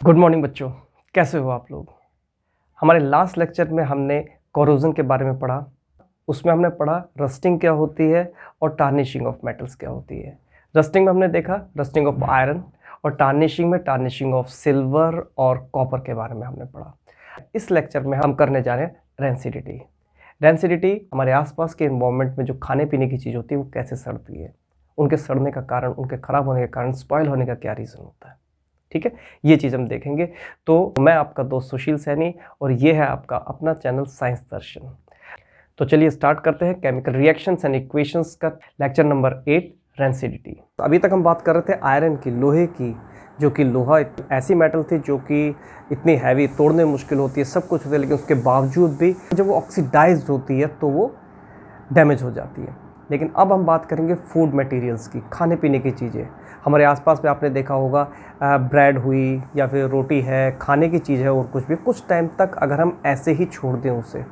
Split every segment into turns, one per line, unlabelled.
Good morning बच्चों, कैसे हो आप लोग। हमारे लास्ट लेक्चर में हमने कोरोजन के बारे में पढ़ा। उसमें हमने पढ़ा रस्टिंग क्या होती है और टार्निशिंग ऑफ मेटल्स क्या होती है। रस्टिंग में हमने देखा रस्टिंग ऑफ आयरन, और टार्निशिंग में टार्निशिंग ऑफ सिल्वर और कॉपर के बारे में हमने पढ़ा। इस लेक्चर में हम करने जा रहे हैं रेंसिडिटी। रेंसिडिटी हमारे आसपास के इन्वायरमेंट में जो खाने पीने की चीज़ होती है वो कैसे सड़ती है, उनके सड़ने का कारण, उनके खराब होने के कारण, स्पॉइल होने का क्या रीज़न होता है। ठीक है, ये चीज़ हम देखेंगे। तो मैं आपका दोस्त सुशील सैनी और ये है आपका अपना चैनल साइंस दर्शन। तो चलिए स्टार्ट करते हैं केमिकल रिएक्शंस एंड इक्वेशंस का लेक्चर नंबर 8, रेंसिडिटी। अभी तक हम बात कर रहे थे आयरन की, लोहे की, जो कि लोहा ऐसी मेटल थी जो कि इतनी हैवी, तोड़ने में मुश्किल होती है, सब कुछ होता है, लेकिन उसके बावजूद भी जब वो ऑक्सीडाइज्ड होती है तो वो डैमेज हो जाती है। लेकिन अब हम बात करेंगे फूड मटेरियल्स की, खाने पीने की चीज़ें। हमारे आसपास में आपने देखा होगा ब्रेड हुई या फिर रोटी है, खाने की चीज़ है, और कुछ भी कुछ टाइम तक अगर हम ऐसे ही छोड़ दें उसे,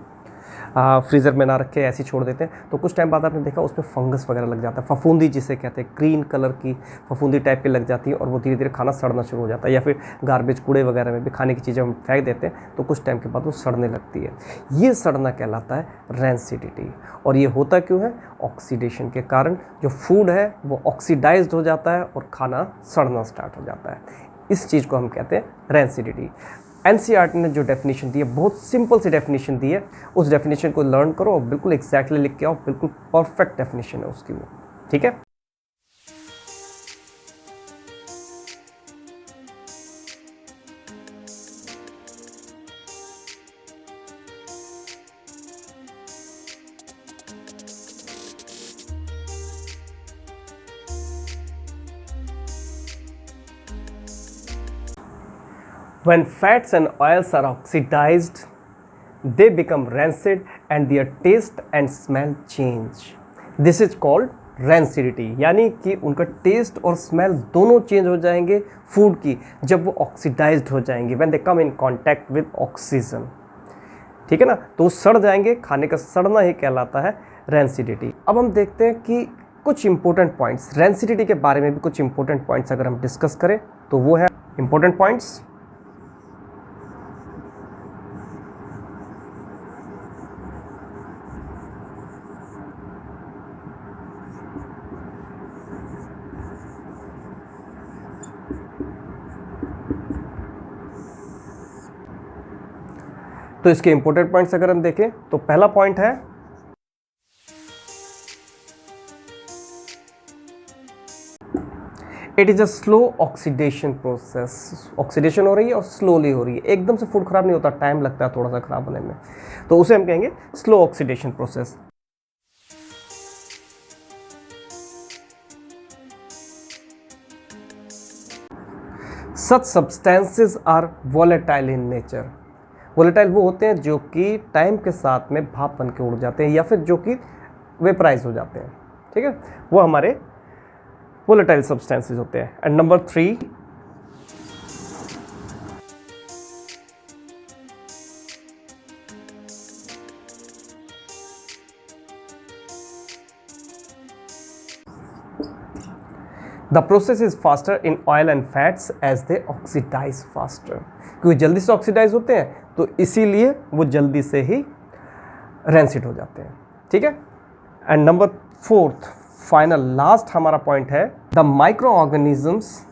फ्रीज़र में ना रखे ऐसे ही छोड़ देते हैं, तो कुछ टाइम बाद आपने देखा उसमें फंगस वगैरह लग जाता है, फफूंदी जिसे कहते हैं, ग्रीन कलर की फफूंदी टाइप की लग जाती है, और वो धीरे धीरे खाना सड़ना शुरू हो जाता है। या फिर गार्बेज, कूड़े वगैरह में भी खाने की चीज़ें हम फेंक देते हैं तो कुछ टाइम के बाद वो सड़ने लगती है। ये सड़ना कहलाता है रेंसिडिटी। और ये होता क्यों है? ऑक्सीडेशन के कारण जो फूड है वो ऑक्सीडाइज्ड हो जाता है और खाना सड़ना स्टार्ट हो जाता है। इस चीज़ को हम कहते हैं रेंसिडिटी। एनसीईआरटी ने जो डेफिनेशन दी है, बहुत सिंपल सी डेफिनेशन दी है, उस डेफिनेशन को लर्न करो और बिल्कुल एग्जैक्टली लिख के आओ, बिल्कुल परफेक्ट डेफिनेशन है उसकी वो। ठीक है, when fats and oils are oxidized, they become rancid and their taste and smell change. This is called rancidity, यानी कि उनका टेस्ट और स्मेल दोनों चेंज हो जाएंगे फूड की जब वो ऑक्सीडाइज्ड हो जाएंगे, when they come in contact with oxygen। ठीक है ना, तो सड़ जाएंगे, खाने का सड़ना ही कहलाता है रेंसिडिटी। अब हम देखते हैं कि कुछ इंपॉर्टेंट पॉइंट्स, रेंसिडिटी के बारे में भी कुछ इंपॉर्टेंट पॉइंट्स अगर हम डिस्कस करें तो वो है इंपॉर्टेंट पॉइंट्स। तो इसके इंपॉर्टेंट पॉइंट्स अगर हम देखें तो पहला पॉइंट है it is a slow oxidation process. Oxidation हो रही है और स्लोली हो रही है, एकदम से फूड खराब नहीं होता, टाइम लगता है थोड़ा सा खराब होने में, तो उसे हम कहेंगे slow oxidation process. Such substances are volatile in nature. Volatile वो होते हैं जो कि टाइम के साथ में भाप बन के उड़ जाते हैं या फिर जो कि वेपराइज हो जाते हैं। ठीक है, वो हमारे वोलेटाइल सब्सटेंसेस होते हैं। And number 3, the process is faster in oil and fats as they oxidize faster. क्योंकि जल्दी से ऑक्सीडाइज होते हैं तो इसीलिए वो जल्दी से ही रेंसिड हो जाते हैं। ठीक है, and number 4th final last हमारा पॉइंट है the micro organisms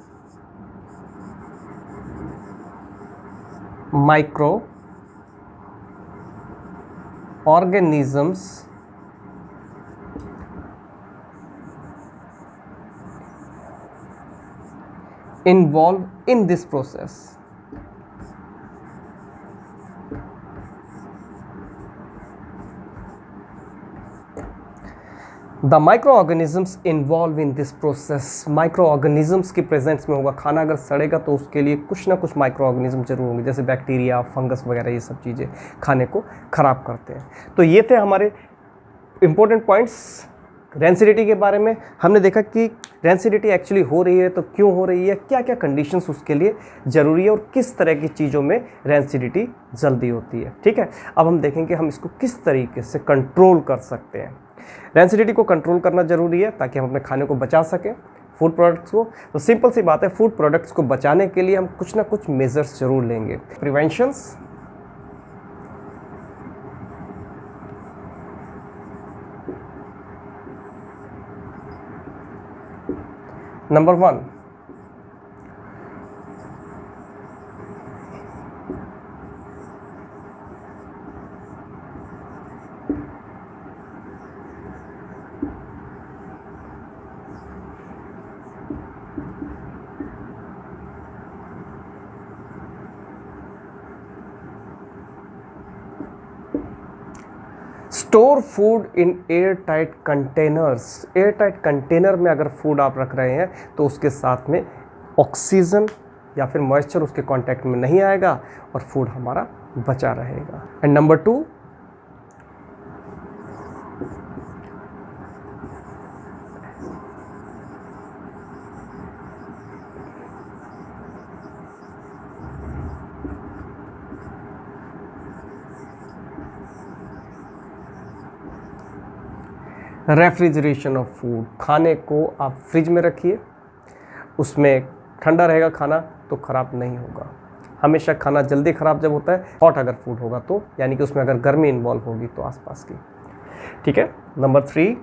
involved in this process। The micro organisms involve in this process. Micro organisms की प्रेजेंस में होगा। खाना अगर सड़ेगा तो उसके लिए कुछ ना कुछ माइक्रो ऑर्गेनिज्म जरूर होंगे, जैसे बैक्टीरिया, फंगस वगैरह, ये सब चीज़ें खाने को ख़राब करते हैं। तो ये थे हमारे इंपॉर्टेंट पॉइंट्स रेंसिडिटी के बारे में। हमने देखा कि रेंसिडिटी एक्चुअली हो रही है तो क्यों हो रही है, क्या क्या कंडीशंस उसके लिए ज़रूरी है और किस तरह की चीज़ों में रेंसिडिटी जल्दी होती है। ठीक है, अब हम देखेंगे हम इसको किस तरीके से कंट्रोल कर सकते हैं। रेंसिडिटी को कंट्रोल करना ज़रूरी है ताकि हम अपने खाने को बचा सकें, फूड प्रोडक्ट्स को। तो सिंपल सी बात है, फूड प्रोडक्ट्स को बचाने के लिए हम कुछ ना कुछ मेजर्स जरूर लेंगे। Preventions, number 1, store food in air tight containers. Air tight container में अगर फूड आप रख रहे हैं तो उसके साथ में ऑक्सीजन या फिर मॉइस्चर उसके कांटेक्ट में नहीं आएगा और फूड हमारा बचा रहेगा। And number 2, refrigeration of food. खाने को आप फ्रिज में रखिए, उसमें ठंडा रहेगा खाना तो ख़राब नहीं होगा। हमेशा खाना जल्दी ख़राब जब होता है हॉट अगर फूड होगा तो, यानी कि उसमें अगर गर्मी इन्वॉल्व होगी तो आसपास की। ठीक है। Number 3,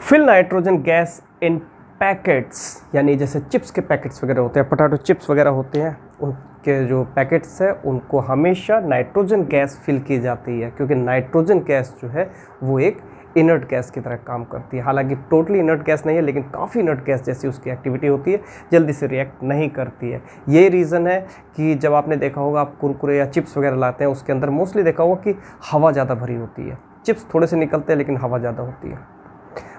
fill nitrogen gas in packets, यानी जैसे चिप्स के पैकेट्स वगैरह होते हैं, पोटैटो चिप्स वगैरह होते हैं, उनके जो पैकेट्स है उनको हमेशा नाइट्रोजन गैस फिल की जाती है, क्योंकि नाइट्रोजन गैस जो है वो एक इनर्ट गैस की तरह काम करती है। हालांकि टोटली इनर्ट गैस नहीं है, लेकिन काफ़ी इनर्ट गैस जैसी उसकी एक्टिविटी होती है, जल्दी से रिएक्ट नहीं करती है। ये रीज़न है कि जब आपने देखा होगा आप कुरकुरे या चिप्स वगैरह लाते हैं, उसके अंदर मोस्टली देखा होगा कि हवा ज़्यादा भरी होती है। चिप्स थोड़े से निकलते हैं लेकिन हवा ज़्यादा होती है।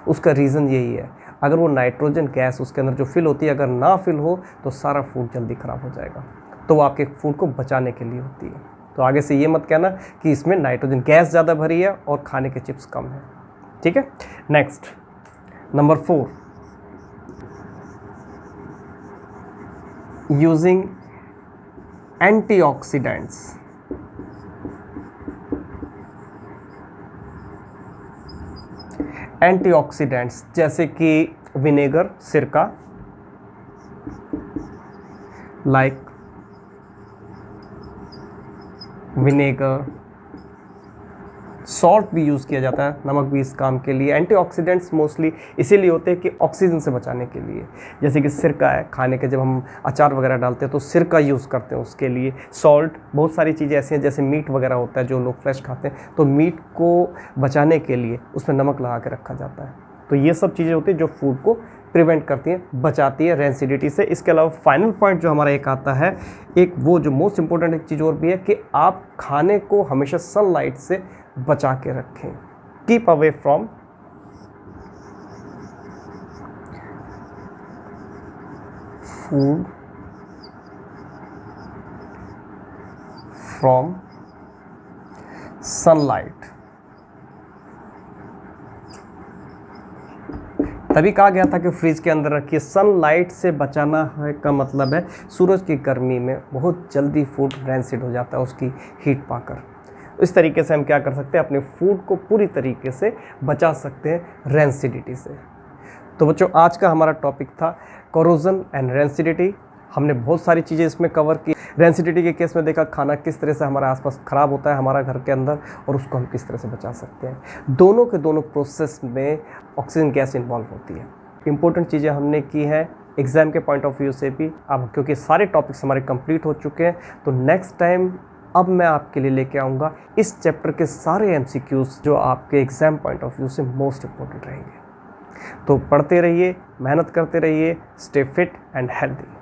उसका रीज़न यही है, अगर वो नाइट्रोजन गैस उसके अंदर जो फिल होती है अगर ना फिल हो तो सारा फूड जल्दी ख़राब हो जाएगा। तो वो आपके फूड को बचाने के लिए होती है। तो आगे से ये मत कहना कि इसमें नाइट्रोजन गैस ज़्यादा भरी है और खाने के चिप्स कम है। ठीक है। Next, number 4, using antioxidants. Antioxidants जैसे कि विनेगर, सिरका, लाइक विनेगर, सॉल्ट भी यूज़ किया जाता है, नमक भी इस काम के लिए। एंटीऑक्सीडेंट्स मोस्टली इसीलिए होते हैं कि ऑक्सीजन से बचाने के लिए। जैसे कि सिरका है, खाने के जब हम अचार वगैरह डालते हैं तो सिरका यूज़ करते हैं उसके लिए। सॉल्ट, बहुत सारी चीज़ें ऐसी हैं, जैसे मीट वगैरह होता है जो लोग फ्रेश खाते हैं तो मीट को बचाने के लिए उसमें नमक लगा के रखा जाता है। तो ये सब चीज़ें होती हैं जो फूड को प्रिवेंट करती हैं, बचाती है रेंसिडिटी से। इसके अलावा फाइनल पॉइंट जो हमारा एक आता है, एक वो जो मोस्ट इंपॉर्टेंट एक चीज़ और भी है कि आप खाने को हमेशा सनलाइट से बचा के रखें। Keep away from food from sunlight. तभी कहा गया था कि फ्रिज के अंदर रखिए। सनलाइट से बचाना है का मतलब है सूरज की गर्मी में बहुत जल्दी फूड रैंसिड हो जाता है उसकी हीट पाकर। इस तरीके से हम क्या कर सकते हैं, अपने फूड को पूरी तरीके से बचा सकते हैं रैंसिडिटी से। तो बच्चों, आज का हमारा टॉपिक था कोरोजन एंड रैंसिडिटी। हमने बहुत सारी चीज़ें इसमें कवर की। रैंसिडिटी के केस में देखा खाना किस तरह से हमारे आसपास ख़राब होता है हमारा घर के अंदर, और उसको हम किस तरह से बचा सकते हैं। दोनों के दोनों प्रोसेस में ऑक्सीजन गैस इन्वॉल्व होती है। इंपॉर्टेंट चीज़ें हमने की हैं एग्ज़ाम के पॉइंट ऑफ व्यू से भी। अब क्योंकि सारे टॉपिक्स हमारे कंप्लीट हो चुके हैं, तो नेक्स्ट टाइम अब मैं आपके लिए लेके आऊँगा इस चैप्टर के सारे MCQs जो आपके एग्ज़ाम पॉइंट ऑफ व्यू से मोस्ट इंपॉर्टेंट रहेंगे। तो पढ़ते रहिए, मेहनत करते रहिए, स्टे फिट एंड हेल्दी।